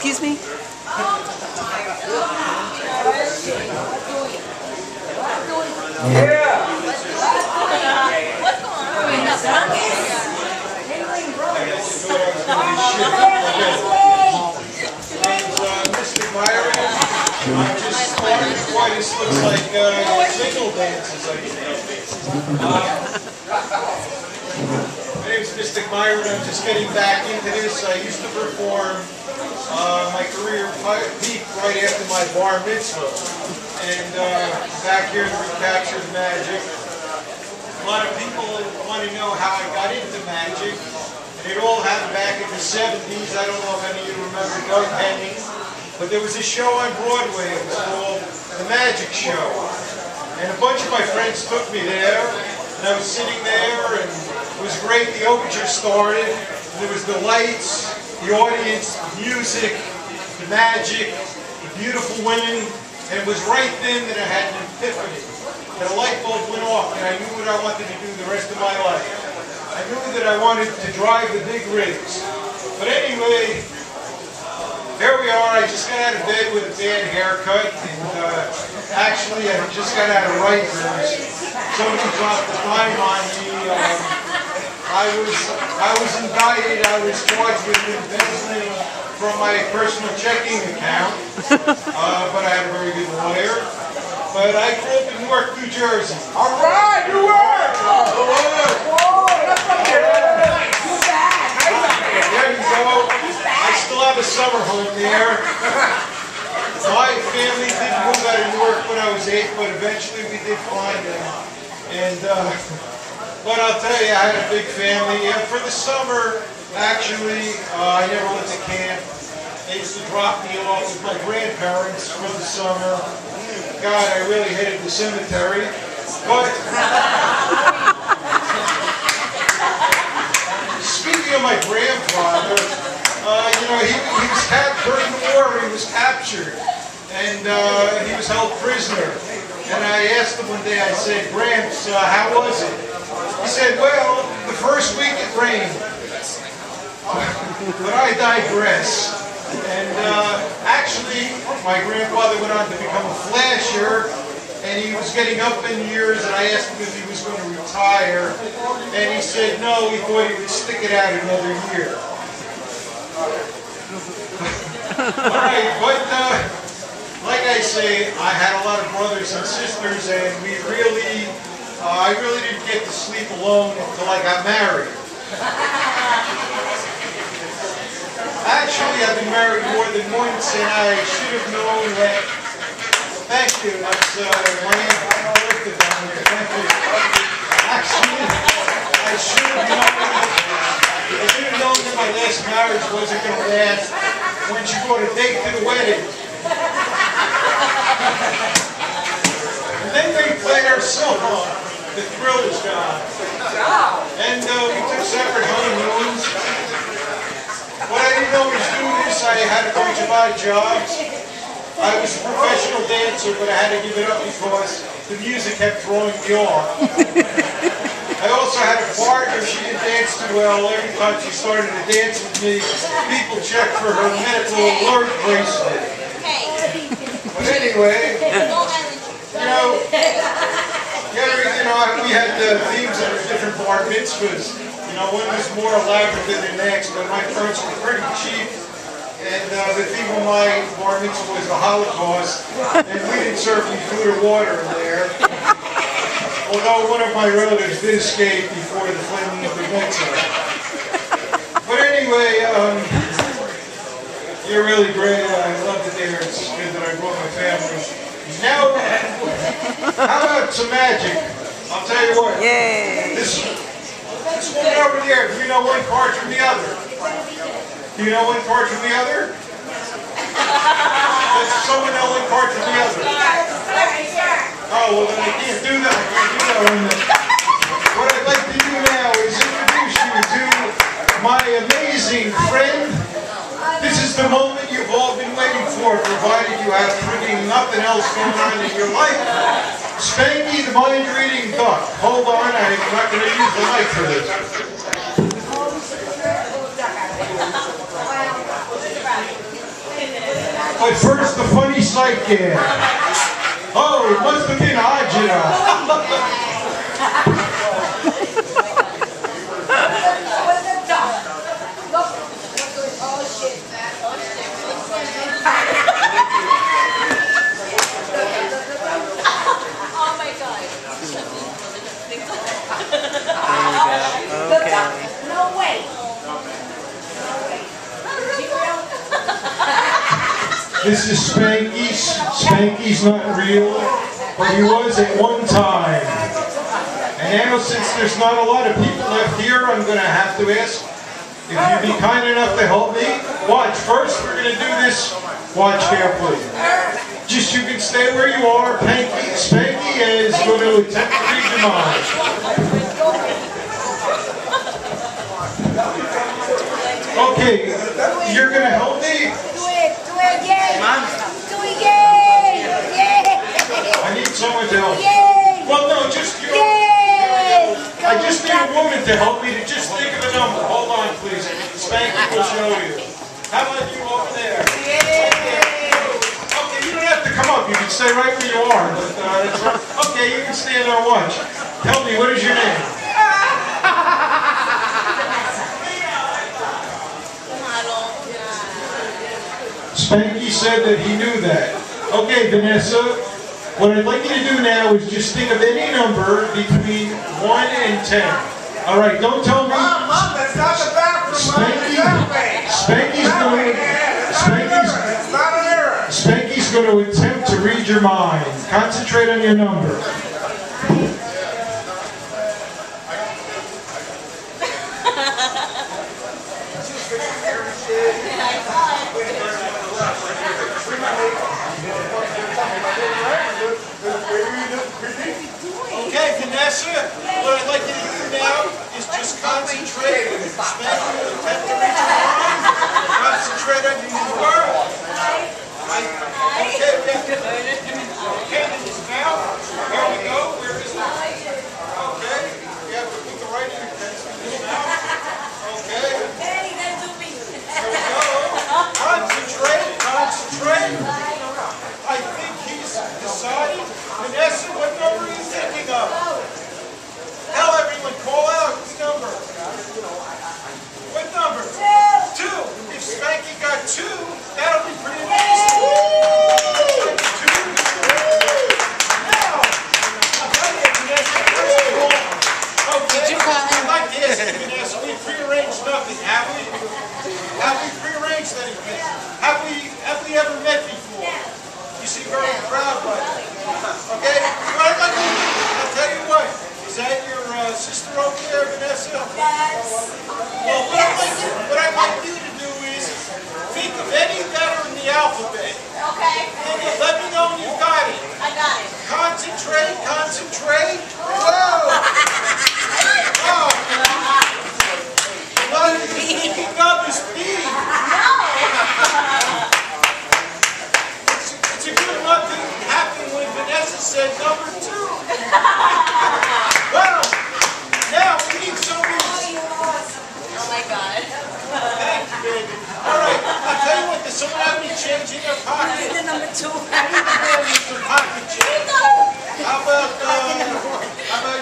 Excuse me? Yeah. Mystic Myron. I'm just wondering why this looks like signal dances. My name's Mystic Myron. I'm just getting back into this. I used to perform. My career peaked right after my bar mitzvah. And back here to recapture the magic. A lot of people want to know how I got into magic. And it all happened back in the 70s. I don't know if any of you remember Doug Henning. But there was a show on Broadway. It was called The Magic Show. And a bunch of my friends took me there. And I was sitting there, and it was great. The overture started. And there was the lights, the audience, the music, the magic, the beautiful women. And it was right then that I had an epiphany. That a light bulb went off, and I knew what I wanted to do the rest of my life. I knew that I wanted to drive the big rigs. But anyway, there we are. I just got out of bed with a bad haircut, and actually I just got out of Rikers. Somebody dropped a dime on me. I was indicted. I was charged with embezzling from my personal checking account, but I had a very good lawyer. But I grew up in Newark, New Jersey. All right, Newark! There you go. I still have a summer home there. My family did move out of Newark when I was 8, but eventually we did find them. And but I'll tell you, I had a big family. And for the summer, actually, I never went to camp. They used to drop me off with my grandparents for the summer. God, I really hated the cemetery. But speaking of my grandfather, you know, he was during the war. He was captured, and he was held prisoner. And I asked him one day. I said, "Gramps, how was it?" He said, "Well, the first week it rained." But I digress. And actually, my grandfather went on to become a flasher, and he was getting up in years, and I asked him if he was going to retire, and he said no, he thought he would stick it out another year. Alright, but like I say, I had a lot of brothers and sisters, and I really didn't get to sleep alone until I got married. Actually, I've been married more than once, and I should have known that. Thank you. That's my birthday. Thank you. Actually, I should have known that my last marriage wasn't going to last when she brought a date to the wedding. And then they played our song, The Thrill Is Gone. And we took separate honeymoons. But I didn't always do this. I had a bunch of odd jobs. I was a professional dancer, but I had to give it up because the music kept throwing me off. I also had a partner. She didn't dance too well. Every time she started to dance with me, people checked for her medical alert bracelet. But anyway, we had themes of different bar mitzvahs. You know, one was more elaborate than the next, but my parents were pretty cheap. And the theme of my bar mitzvah was the Holocaust, and we didn't serve any food or water in there. Although one of my relatives did escape before the flaming of the mitzvah. But anyway, you're really great. I love it there. It's good that I brought my family. Now, how about some magic? I'll tell you what. Yay! This woman over there, do you know one card from the other? Do you know one card from the other? Does someone know one card from the other? Oh, well then I can't do that. I can't do that one. What I'd like to do now is introduce you to my amazing friend. This is the moment you've all been waiting for, provided you have freaking nothing else going on in your life. Spanky the mind-reading duck. Hold on, I'm not going to use the mic for this. But first, the funny sight gag. Oh, it must have been Ajita. Oh my God. Okay. No way. This is Spanky's. Spanky's not real, but he was at one time. And now, since there's not a lot of people left here, I'm going to have to ask if you'd be kind enough to help me. Watch. First, we're going to do this. Watch carefully. Just you can stay where you are. Spanky is going to attempt to read your mind. Okay, you're going to help me? I need someone to help. Well, no, just you. I just need a woman to help me to just think of a number. Hold on, please. Spanky will show you. How about you over there? Okay, you don't have to come up. You can stay right where you are. But, okay, you can stand there and watch. Tell me, what is your name? Spanky said that he knew that. Okay, Vanessa, what I'd like you to do now is just think of any number between 1 and 10. All right, don't tell me. Mom, that's not the bathroom. Spanky's going to attempt to read your mind. Concentrate on your number. Okay, Vanessa, what I'd like you to do now is just concentrate. Concentrate on your number. Okay, we have to pen in his mouth. Here we go. Where is it? Okay, you have to put the right ear pencil in his mouth. Okay. Here we go. Concentrate. I think he's decided. Vanessa, what number are you thinking of? Tell everyone, call out the number. What number? 2. If Spanky got 2, that'll be pretty amazing. 2. Now, I'll tell you, Vanessa, okay, I'd like to ask you, Vanessa, we prearranged nothing, have we? Have we prearranged anything? Have we ever met before? You seem very proud by it. Okay? What I'd like to do, I'll tell you what. Is that your sister over there, Vanessa? Yes. Well, what I'd like you to do is think of any letter in the alphabet. Okay. And you let me know when you got it. I got it. Concentrate. Whoa! Oh! Well, speaking of is B. It's a good enough thing that happened when Vanessa said number 2. Well, now we need somebody. Oh my God. Thank you, baby. All right, I'll tell you what, does someone have any change in their pocket? The number 2. I need to know some pocket change. How about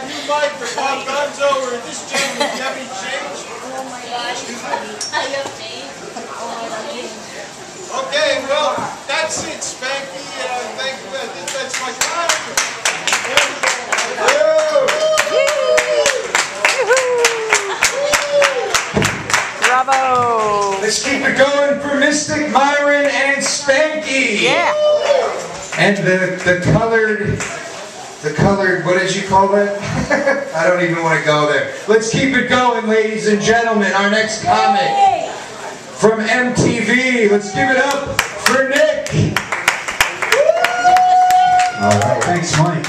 you, Mike, or Bob Gonzo, or this gentleman? Do you have any change? Oh my gosh. I have change. Okay, well, that's it, Spanky. Thank you. I think that's my time. Bravo! Let's keep it going for Mystic Myron and Spanky. Yeah. And the colored, what did you call it? I don't even want to go there. Let's keep it going, ladies and gentlemen. Our next comic from MTV. Let's give it up for Nick. All right, thanks, Mike.